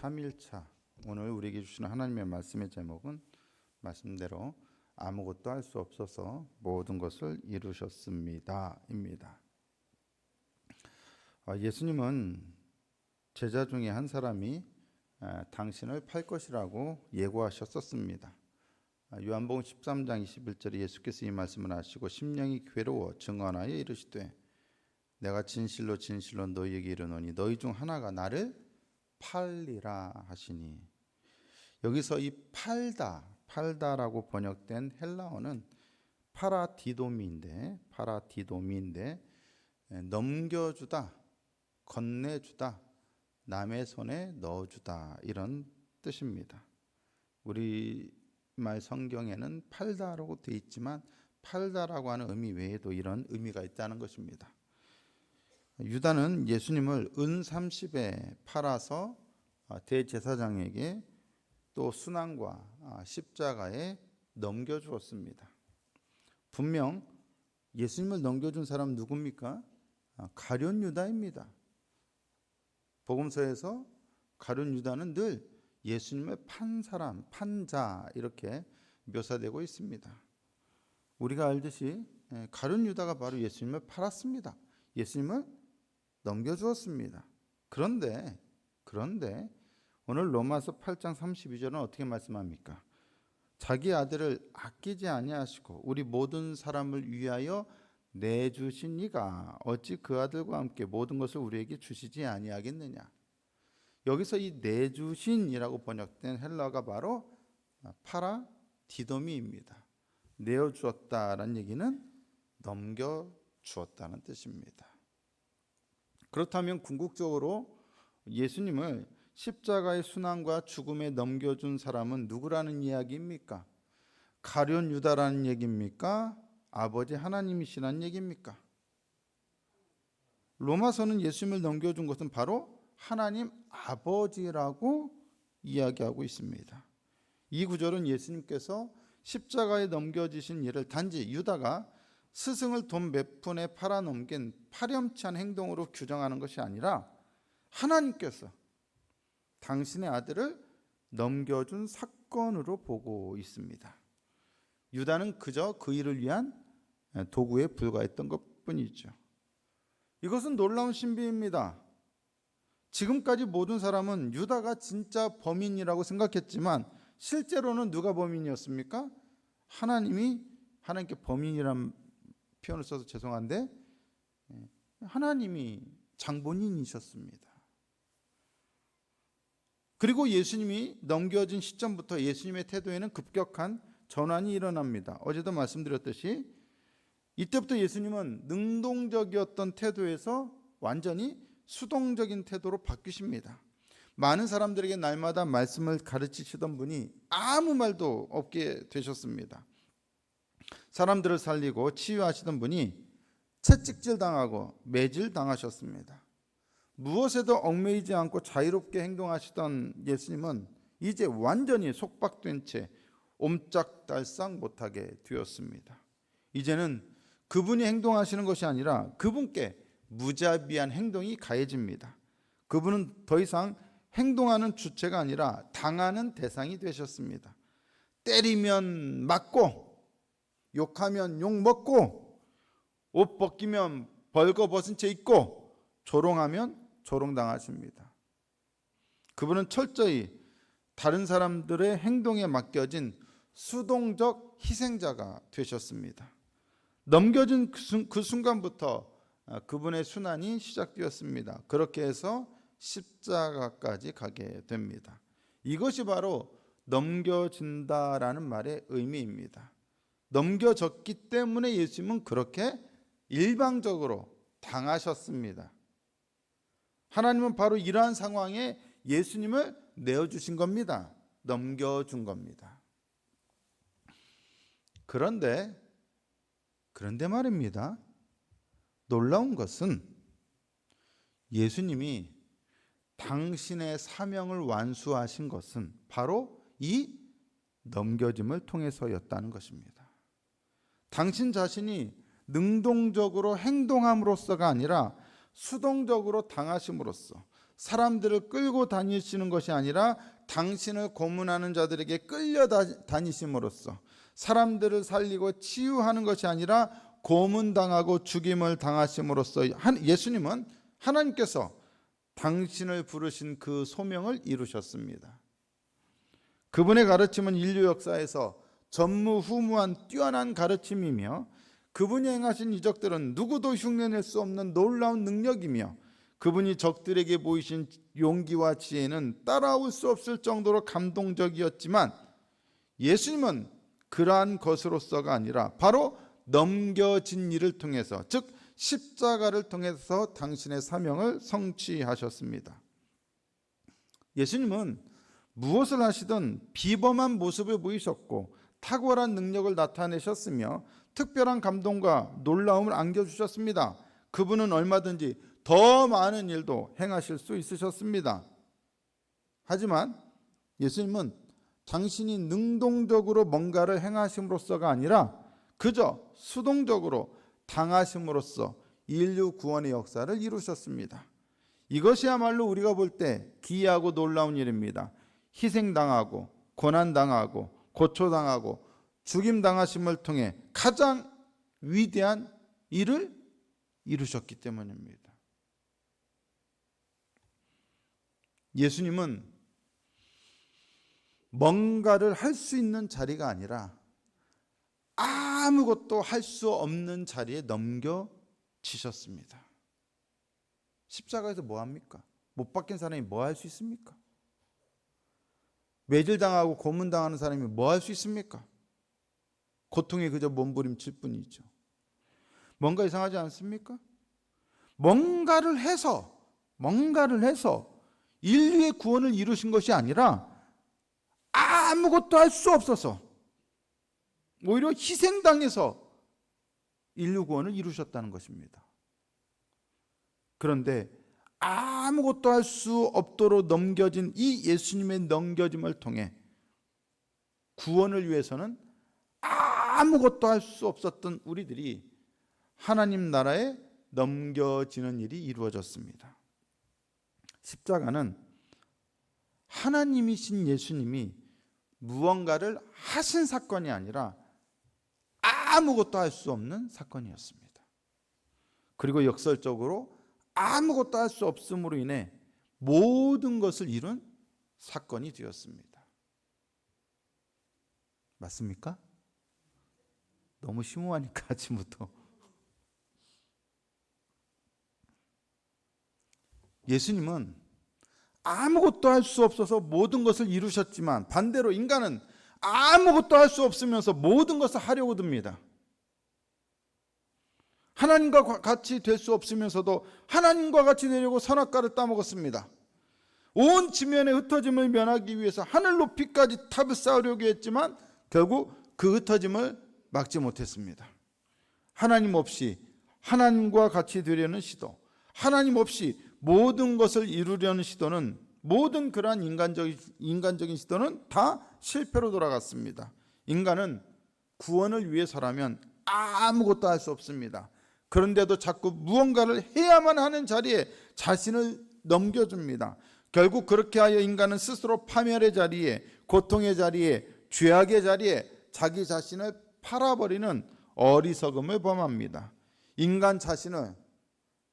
3일차 오늘 우리에게 주시는 하나님의 말씀의 제목은 말씀대로 아무것도 할 수 없어서 모든 것을 이루셨습니다 입니다. 예수님은 제자 중에 한 사람이 당신을 팔 것이라고 예고하셨었습니다. 요한복음 13장 21절에 예수께서 이 말씀을 하시고 심령이 괴로워 증언하여 이르시되 내가 진실로 진실로 너희에게 이르노니 너희 중 하나가 나를 팔리라 하시니, 여기서 이 팔다라고 번역된 헬라어는 파라디도미인데 넘겨주다, 건네주다, 남의 손에 넣어주다 이런 뜻입니다. 우리말 성경에는 팔다라고 되어 있지만 팔다라고 하는 의미 외에도 이런 의미가 있다는 것입니다. 유다는 예수님을 은 30에 팔아서 대제사장에게 또 순환과 십자가에 넘겨주었습니다. 분명 예수님을 넘겨준 사람은 누굽니까? 가룟 유다입니다. 복음서에서 가룟 유다는 늘 예수님을 판 사람, 판자 이렇게 묘사되고 있습니다. 우리가 알듯이 가룟 유다가 바로 예수님을 팔았습니다. 예수님을 넘겨주었습니다. 그런데 오늘 로마서 8장 32절은 어떻게 말씀합니까? 자기 아들을 아끼지 아니하시고 우리 모든 사람을 위하여 내주신 이가 어찌 그 아들과 함께 모든 것을 우리에게 주시지 아니하겠느냐. 여기서 이 내주신이라고 번역된 헬라어가 바로 파라디도미입니다. 내어주었다라는 얘기는 넘겨주었다는 뜻입니다. 그렇다면 궁극적으로 예수님을 십자가의 순환과 죽음에 넘겨준 사람은 누구라는 이야기입니까? 가룟 유다라는 얘기입니까? 아버지 하나님이시라는 얘기입니까? 로마서는 예수님을 넘겨준 것은 바로 하나님 아버지라고 이야기하고 있습니다. 이 구절은 예수님께서 십자가에 넘겨지신 일을 단지 유다가 스승을 돈 몇 푼에 팔아넘긴 파렴치한 행동으로 규정하는 것이 아니라 하나님께서 당신의 아들을 넘겨준 사건으로 보고 있습니다. 유다는 그저 그 일을 위한 도구에 불과했던 것뿐이죠. 이것은 놀라운 신비입니다. 지금까지 모든 사람은 유다가 진짜 범인이라고 생각했지만 실제로는 누가 범인이었습니까? 하나님께 범인이란 표현을 써서 죄송한데 하나님이 장본인이셨습니다. 그리고 예수님이 넘겨진 시점부터 예수님의 태도에는 급격한 전환이 일어납니다. 어제도 말씀드렸듯이 이때부터 예수님은 능동적이었던 태도에서 완전히 수동적인 태도로 바뀌십니다. 많은 사람들에게 날마다 말씀을 가르치시던 분이 아무 말도 없게 되셨습니다. 사람들을 살리고 치유하시던 분이 채찍질 당하고 매질 당하셨습니다. 무엇에도 얽매이지 않고 자유롭게 행동하시던 예수님은 이제 완전히 속박된 채 옴짝달싹 못하게 되었습니다. 이제는 그분이 행동하시는 것이 아니라 그분께 무자비한 행동이 가해집니다. 그분은 더 이상 행동하는 주체가 아니라 당하는 대상이 되셨습니다. 때리면 맞고, 욕하면 욕 먹고, 옷 벗기면 벌거벗은 채 입고, 조롱하면 조롱당하십니다. 그분은 철저히 다른 사람들의 행동에 맡겨진 수동적 희생자가 되셨습니다. 넘겨진 그 순간부터 그분의 순환이 시작되었습니다. 그렇게 해서 십자가까지 가게 됩니다. 이것이 바로 넘겨진다라는 말의 의미입니다. 넘겨졌기 때문에 예수님은 그렇게 일방적으로 당하셨습니다. 하나님은 바로 이러한 상황에 예수님을 내어주신 겁니다. 넘겨준 겁니다. 그런데 말입니다. 놀라운 것은 예수님이 당신의 사명을 완수하신 것은 바로 이 넘겨짐을 통해서였다는 것입니다. 당신 자신이 능동적으로 행동함으로써가 아니라 수동적으로 당하심으로써 사람들을 끌고 다니시는 것이 아니라 당신을 고문하는 자들에게 끌려다니심으로써 사람들을 살리고 치유하는 것이 아니라 고문당하고 죽임을 당하심으로써 예수님은 하나님께서 당신을 부르신 그 소명을 이루셨습니다. 그분의 가르침은 인류 역사에서 전무후무한 뛰어난 가르침이며 그분이 행하신 이적들은 누구도 흉내낼 수 없는 놀라운 능력이며 그분이 적들에게 보이신 용기와 지혜는 따라올 수 없을 정도로 감동적이었지만 예수님은 그러한 것으로서가 아니라 바로 넘겨진 일을 통해서, 즉 십자가를 통해서 당신의 사명을 성취하셨습니다. 예수님은 무엇을 하시든 비범한 모습을 보이셨고 탁월한 능력을 나타내셨으며 특별한 감동과 놀라움을 안겨주셨습니다. 그분은 얼마든지 더 많은 일도 행하실 수 있으셨습니다. 하지만 예수님은 당신이 능동적으로 뭔가를 행하심으로써가 아니라 그저 수동적으로 당하심으로써 인류 구원의 역사를 이루셨습니다. 이것이야말로 우리가 볼 때 기이하고 놀라운 일입니다. 희생당하고 고난당하고 고초당하고 죽임당하심을 통해 가장 위대한 일을 이루셨기 때문입니다. 예수님은 뭔가를 할 수 있는 자리가 아니라 아무것도 할 수 없는 자리에 넘겨지셨습니다. 십자가에서 뭐 합니까? 못 박힌 사람이 뭐 할 수 있습니까? 매질당하고 고문당하는 사람이 뭐 할 수 있습니까? 고통에 그저 몸부림칠 뿐이죠. 뭔가 이상하지 않습니까? 뭔가를 해서 인류의 구원을 이루신 것이 아니라 아무것도 할 수 없어서 오히려 희생당해서 인류 구원을 이루셨다는 것입니다. 그런데 아무것도 할 수 없도록 넘겨진 이 예수님의 넘겨짐을 통해 구원을 위해서는 아무것도 할 수 없었던 우리들이 하나님 나라에 넘겨지는 일이 이루어졌습니다. 십자가는 하나님이신 예수님이 무언가를 하신 사건이 아니라 아무것도 할 수 없는 사건이었습니다. 그리고 역설적으로 아무것도 할 수 없음으로 인해 모든 것을 이룬 사건이 되었습니다. 맞습니까? 너무 심오하니까 아침부터. 예수님은 아무것도 할 수 없어서 모든 것을 이루셨지만 반대로 인간은 아무것도 할 수 없으면서 모든 것을 하려고 듭니다. 하나님과 같이 될 수 없으면서도 하나님과 같이 되려고 선악과를 따먹었습니다. 온 지면의 흩어짐을 면하기 위해서 하늘 높이까지 탑을 쌓으려고 했지만 결국 그 흩어짐을 막지 못했습니다. 하나님 없이 하나님과 같이 되려는 시도, 하나님 없이 모든 것을 이루려는 시도는, 모든 그러한 인간적인 시도는 다 실패로 돌아갔습니다. 인간은 구원을 위해서라면 아무것도 할 수 없습니다. 그런데도 자꾸 무언가를 해야만 하는 자리에 자신을 넘겨줍니다. 결국 그렇게 하여 인간은 스스로 파멸의 자리에, 고통의 자리에, 죄악의 자리에 자기 자신을 팔아버리는 어리석음을 범합니다. 인간 자신을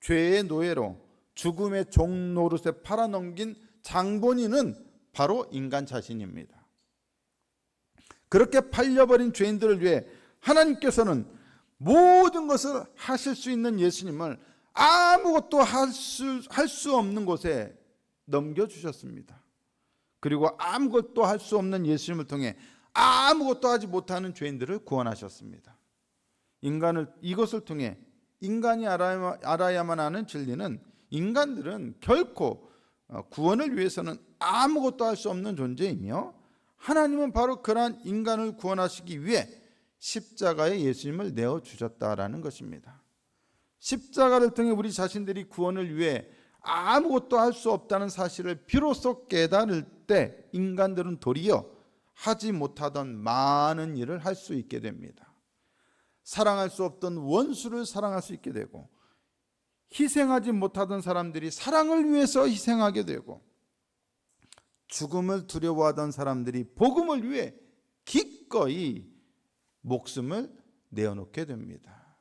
죄의 노예로 죽음의 종 노릇에 팔아넘긴 장본인은 바로 인간 자신입니다. 그렇게 팔려버린 죄인들을 위해 하나님께서는 모든 것을 하실 수 있는 예수님을 아무것도 할 수 없는 곳에 넘겨주셨습니다. 그리고 아무것도 할 수 없는 예수님을 통해 아무것도 하지 못하는 죄인들을 구원하셨습니다. 이것을 통해 인간이 알아야만 하는 진리는, 인간들은 결코 구원을 위해서는 아무것도 할 수 없는 존재이며 하나님은 바로 그러한 인간을 구원하시기 위해 십자가에 예수님을 내어주셨다라는 것입니다. 십자가를 통해 우리 자신들이 구원을 위해 아무것도 할 수 없다는 사실을 비로소 깨달을 때 인간들은 도리어 하지 못하던 많은 일을 할 수 있게 됩니다. 사랑할 수 없던 원수를 사랑할 수 있게 되고, 희생하지 못하던 사람들이 사랑을 위해서 희생하게 되고, 죽음을 두려워하던 사람들이 복음을 위해 기꺼이 목숨을 내어놓게 됩니다.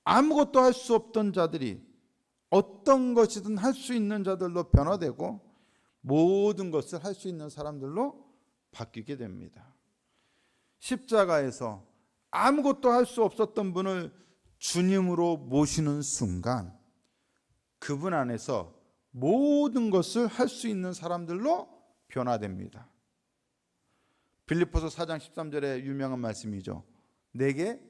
아무것도 할 수 없던 자들이 어떤 것이든 할 수 있는 자들로 변화되고, 모든 것을 할 수 있는 사람들로 바뀌게 됩니다. 십자가에서 아무것도 할 수 없었던 분을 주님으로 모시는 순간, 그분 안에서 모든 것을 할 수 있는 사람들로 변화됩니다. 빌립보서 4장 13절의 유명한 말씀이죠. 내게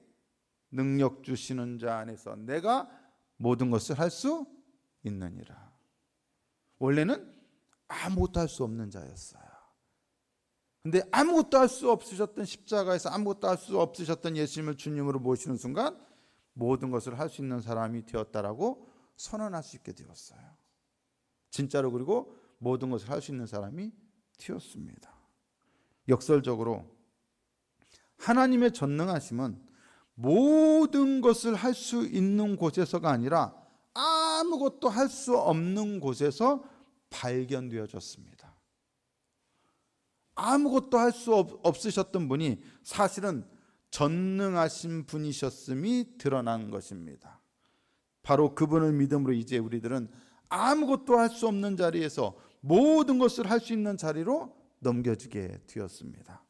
능력 주시는 자 안에서 내가 모든 것을 할 수 있느니라. 원래는 아무것도 할 수 없는 자였어요. 근데 아무것도 할 수 없으셨던, 십자가에서 아무것도 할 수 없으셨던 예수님을 주님으로 모시는 순간 모든 것을 할 수 있는 사람이 되었다라고 선언할 수 있게 되었어요. 진짜로. 그리고 모든 것을 할 수 있는 사람이 되었습니다. 역설적으로 하나님의 전능하심은 모든 것을 할 수 있는 곳에서가 아니라 아무것도 할 수 없는 곳에서 발견되어졌습니다. 아무것도 할 수 없으셨던 분이 사실은 전능하신 분이셨음이 드러난 것입니다. 바로 그분을 믿음으로 이제 우리들은 아무것도 할 수 없는 자리에서 모든 것을 할 수 있는 자리로 넘겨지게 되었습니다.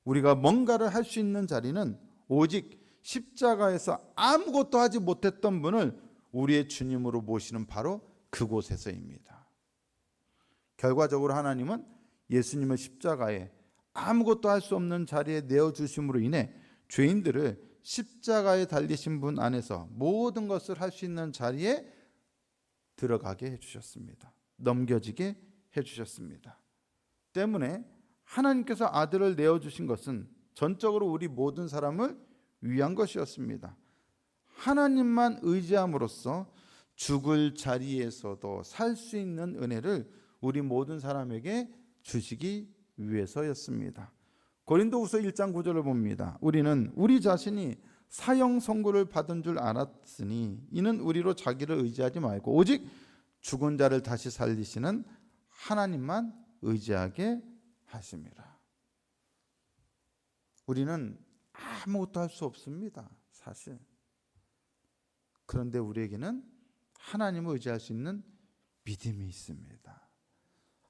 우리가 뭔가를 할 수 있는 자리는 오직 십자가에서 아무것도 하지 못했던 분을 우리의 주님으로 모시는 바로 그곳에서입니다. 결과적으로 하나님은 예수님을 십자가에 아무것도 할 수 없는 자리에 내어주심으로 인해 죄인들을 십자가에 달리신 분 안에서 모든 것을 할 수 있는 자리에 들어가게 해주셨습니다. 넘겨지게 해주셨습니다. 때문에 하나님께서 아들을 내어주신 것은 전적으로 우리 모든 사람을 위한 것이었습니다. 하나님만 의지함으로써 죽을 자리에서도 살 수 있는 은혜를 우리 모든 사람에게 주시기 위해서였습니다. 고린도후서 1장 9절을 봅니다. 우리는 우리 자신이 사형 선고를 받은 줄 알았으니 이는 우리로 자기를 의지하지 말고 오직 죽은 자를 다시 살리시는 하나님만 의지하게 하심이라. 우리는 아무것도 할 수 없습니다, 사실. 그런데 우리에게는 하나님을 의지할 수 있는 믿음이 있습니다.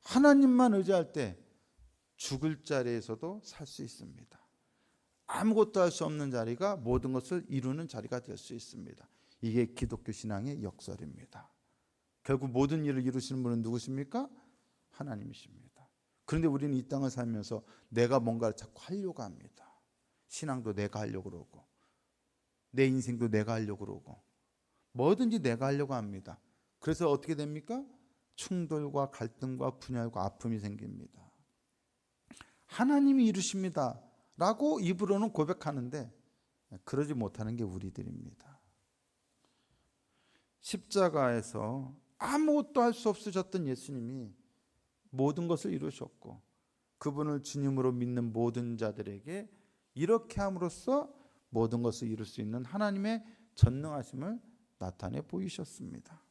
하나님만 의지할 때 죽을 자리에서도 살 수 있습니다. 아무것도 할 수 없는 자리가 모든 것을 이루는 자리가 될 수 있습니다. 이게 기독교 신앙의 역설입니다. 결국 모든 일을 이루시는 분은 누구십니까? 하나님이십니다. 그런데 우리는 이 땅을 살면서 내가 뭔가를 자꾸 하려고 합니다. 신앙도 내가 하려고 그러고, 내 인생도 내가 하려고 그러고, 뭐든지 내가 하려고 합니다. 그래서 어떻게 됩니까? 충돌과 갈등과 분열과 아픔이 생깁니다. 하나님이 이루십니다 라고 입으로는 고백하는데 그러지 못하는 게 우리들입니다. 십자가에서 아무것도 할 수 없으셨던 예수님이 모든 것을 이루셨고, 그분을 주님으로 믿는 모든 자들에게 이렇게 함으로써 모든 것을 이룰 수 있는 하나님의 전능하심을 나타내 보이셨습니다.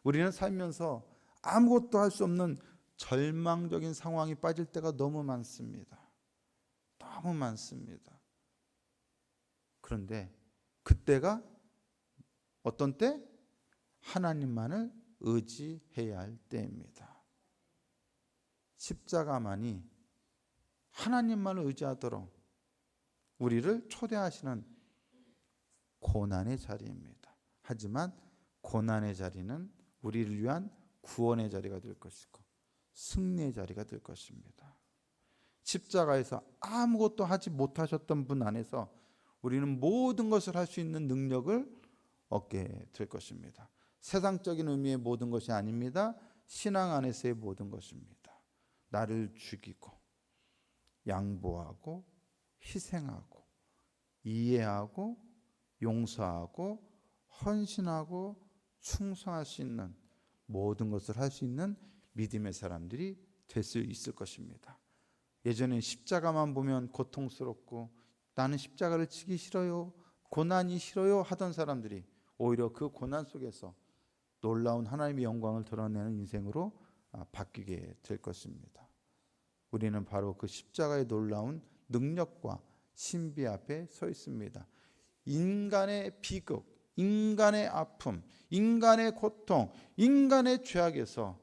우리는 살면서 아무것도 할 수 없는 절망적인 상황이 빠질 때가 너무 많습니다. 너무 많습니다. 그런데 그때가 어떤 때? 하나님만을 의지해야 할 때입니다. 십자가만이 하나님만을 의지하도록 우리를 초대하시는 고난의 자리입니다. 하지만 고난의 자리는 우리를 위한 구원의 자리가 될 것이고 승리의 자리가 될 것입니다. 십자가에서 아무것도 하지 못하셨던 분 안에서 우리는 모든 것을 할 수 있는 능력을 얻게 될 것입니다. 세상적인 의미의 모든 것이 아닙니다. 신앙 안에서의 모든 것입니다. 나를 죽이고 양보하고 희생하고 이해하고 용서하고 헌신하고 충성할 수 있는 모든 것을 할 수 있는 믿음의 사람들이 될 수 있을 것입니다. 예전에 십자가만 보면 고통스럽고 나는 십자가를 지기 싫어요, 고난이 싫어요 하던 사람들이 오히려 그 고난 속에서 놀라운 하나님의 영광을 드러내는 인생으로 바뀌게 될 것입니다. 우리는 바로 그 십자가의 놀라운 능력과 신비 앞에 서 있습니다. 인간의 비극, 인간의 아픔, 인간의 고통, 인간의 죄악에서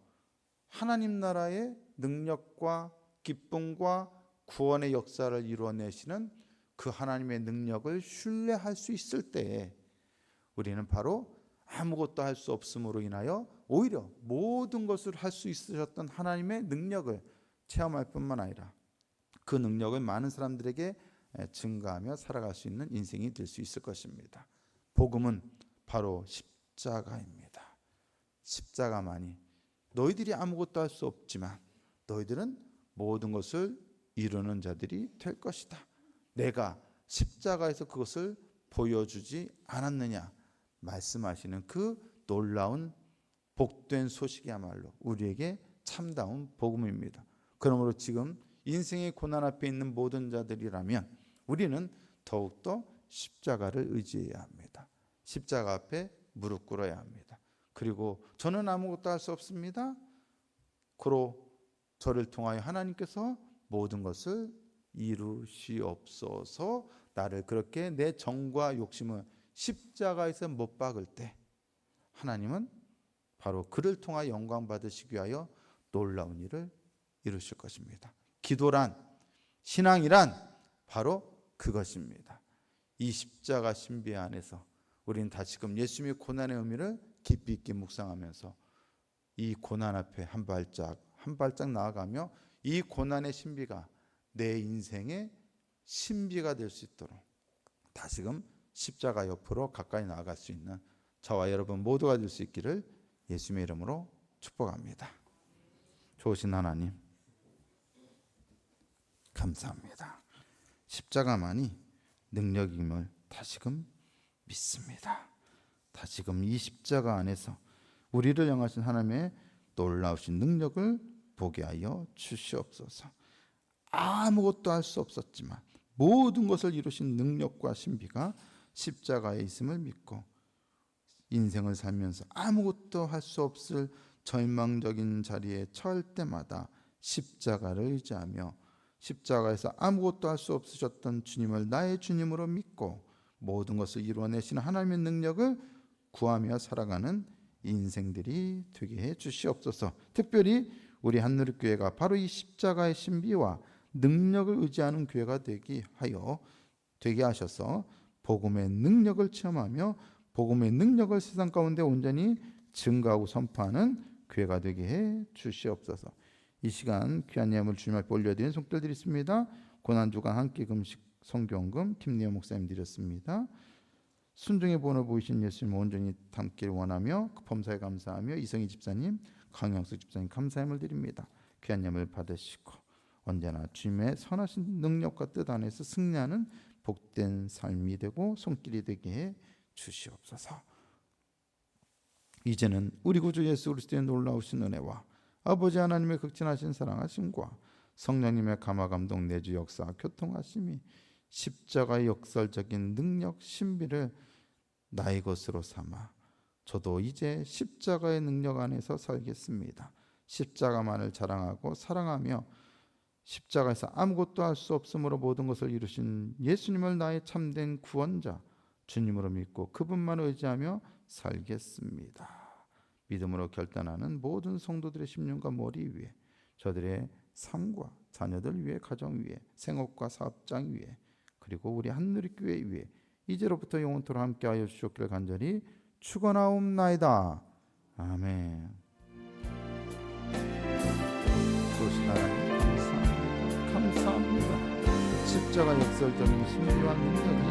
하나님 나라의 능력과 기쁨과 구원의 역사를 이루어내시는 그 하나님의 능력을 신뢰할 수 있을 때에 우리는 바로 아무것도 할 수 없음으로 인하여 오히려 모든 것을 할 수 있으셨던 하나님의 능력을 체험할 뿐만 아니라 그 능력을 많은 사람들에게 증가하며 살아갈 수 있는 인생이 될 수 있을 것입니다. 복음은 바로 십자가입니다. 십자가만이 너희들이 아무것도 할 수 없지만 너희들은 모든 것을 이루는 자들이 될 것이다. 내가 십자가에서 그것을 보여주지 않았느냐 말씀하시는 그 놀라운 복된 소식이야말로 우리에게 참다운 복음입니다. 그러므로 지금 인생의 고난 앞에 있는 모든 자들이라면 우리는 더욱더 십자가를 의지해야 합니다. 십자가 앞에 무릎 꿇어야 합니다. 그리고 저는 아무것도 할 수 없습니다. 그로 저를 통하여 하나님께서 모든 것을 이루시옵소서. 나를 그렇게 내 정과 욕심을 십자가에서 못 박을 때 하나님은 바로 그를 통하여 영광 받으시기 위하여 놀라운 일을 이루실 것입니다. 기도란, 신앙이란 바로 그것입니다. 이 십자가 신비 안에서 우리는 다시금 예수님의 고난의 의미를 깊이 있게 묵상하면서 이 고난 앞에 한 발짝 나아가며 이 고난의 신비가 내 인생의 신비가 될 수 있도록 다시금 십자가 옆으로 가까이 나아갈 수 있는 저와 여러분 모두가 될 수 있기를 예수님의 이름으로 축복합니다. 좋으신 하나님 감사합니다. 십자가만이 능력임을 다시금 믿습니다. 다시금 이 십자가 안에서 우리를 향하신 하나님의 놀라우신 능력을 보게 하여 주시옵소서. 아무것도 할 수 없었지만 모든 것을 이루신 능력과 신비가 십자가에 있음을 믿고 인생을 살면서 아무것도 할 수 없을 절망적인 자리에 처할 때마다 십자가를 의지하며 십자가에서 아무것도 할 수 없으셨던 주님을 나의 주님으로 믿고 모든 것을 이루어내시는 하나님의 능력을 구하며 살아가는 인생들이 되게 해 주시옵소서. 특별히 우리 한누리교회가 바로 이 십자가의 신비와 능력을 의지하는 교회가 되게 하셔서 복음의 능력을 체험하며 복음의 능력을 세상 가운데 온전히 증거하고 선포하는 교회가 되게 해 주시옵소서. 이 시간 귀한 예물 주님 앞에 올려드리는 손길들이 있습니다. 고난주간 한끼 금식 성경금 김리호 목사님 드렸습니다. 순종의 본을 보이신 예수님 온전히 담기를 원하며 범사에 감사하며 이성희 집사님, 강영수 집사님 감사함을 드립니다. 귀한 예물 받으시고 언제나 주님의 선하신 능력과 뜻 안에서 승리하는 복된 삶이 되고 손길이 되게 해 주시옵소서. 이제는 우리 구주 예수 그리스도의 놀라우신 은혜와 아버지 하나님의 극진하신 사랑하심과 성령님의 감화감동 내주 역사 교통하심이 십자가의 역설적인 능력 신비를 나의 것으로 삼아 저도 이제 십자가의 능력 안에서 살겠습니다. 십자가만을 자랑하고 사랑하며 십자가에서 아무것도 할 수 없으므로 모든 것을 이루신 예수님을 나의 참된 구원자 주님으로 믿고 그분만을 의지하며 살겠습니다. 믿음으로 결단하는 모든 성도들의 심령과 머리 위에 저들의 삶과 자녀들 위에 가정 위에 생업과 사업장 위에 그리고 우리 한누리교회 위에 이제로부터 영원토록 함께하여 주시옵기를 간절히 축원하옵나이다. 아멘. 좋으신 하나님 감사합니다. 십자가 역설적인 신비와 능력이